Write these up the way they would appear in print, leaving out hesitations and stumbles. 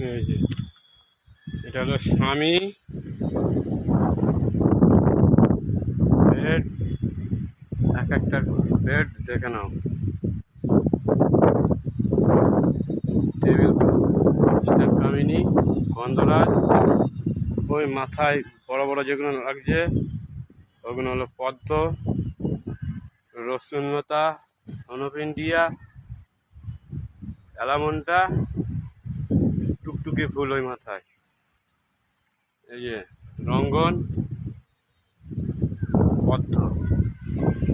এই যে এটা হলো স্বামী বেড, এক একটা বেড দেখে নাও। টেবিল স্ট্যান্ড কামিনী, গন্ধরাজ। ওই মাথায় বড় বড় যেগুলো লাগছে ওগুলো হলো পদ্ম, রসুনলতা, সনপিন্ডিয়া, অ্যালামন্ডা, টুকটুকি ফুল ওই মাথায়। এই যে রঙ্গন, পদ্ম,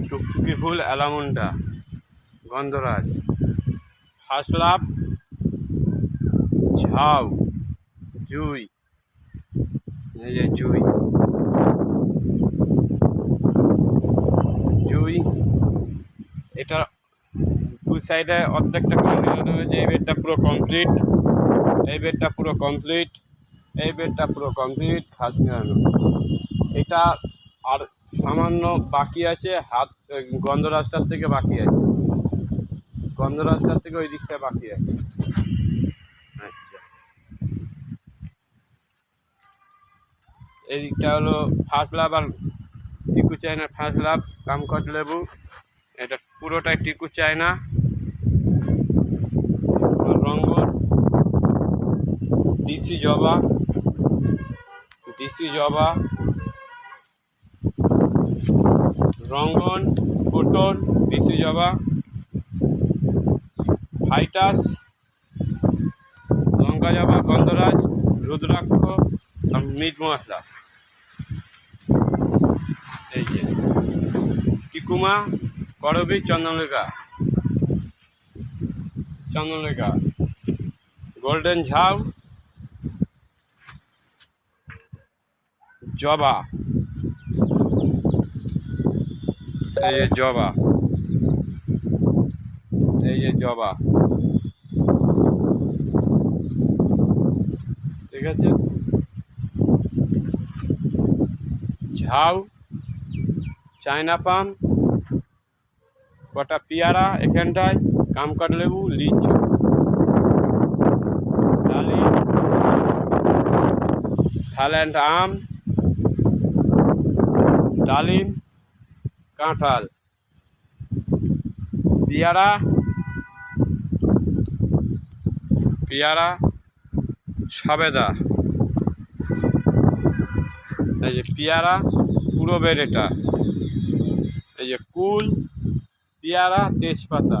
টুকটুকি ফুল, অ্যালামন্ডা, গন্ধরাজ, ফার্স্ট লাভ, ঝাউ, জুই। এই যে জুই, জুই। এটা দুই সাইডে অর্ধেকটা কমপ্লিট হয়েছে। এই বেডটা পুরো কমপ্লিট, এই বেডটা পুরো কমপ্লিট, এই বেডটা পুরো কমপ্লিট। ঘাস মেরানো এটা আর সামান্য বাকি আছে। হাত গন্ধরাজটার থেকে বাকি আছে, গন্ধরাজটার থেকে ওই দিকটা বাকি আছে। আচ্ছা, এই দিকটা হলো ফার্স্ট লাভ আর টিকু চায়না। ফার্স্ট লাভ কামকট লেবু, এটা পুরোটাই টিকু চায়না। রঙ্গন, ডিসি জবা, ডিসি জবা, রঙ্গন, কোটন, ডিসি জবা, ফাইটাস, লঙ্কা জবা, গন্ধরাজ, রুদ্রাক্ষ আর মিট মশলা। এই যে টিকুমা, করবী, চন্দনলেখা, চন্দনলেখা, গোল্ডেন ঝাউ, জবা। এই যে জবা, এই যে জবা, ঠিক আছে। ঝাউ, চায়না পাম, কটা পেয়ারা এখানটায়, কামকট লেবু, লিচু, ডালিম, থাইল্যান্ড আম, ডালিম, কাঁঠাল, পেয়ারা, পেয়ারা, সবেদা। এই যে পেয়ারা পুরো বেড এটা। এই যে কুল, পেয়ারা, তেজপাতা।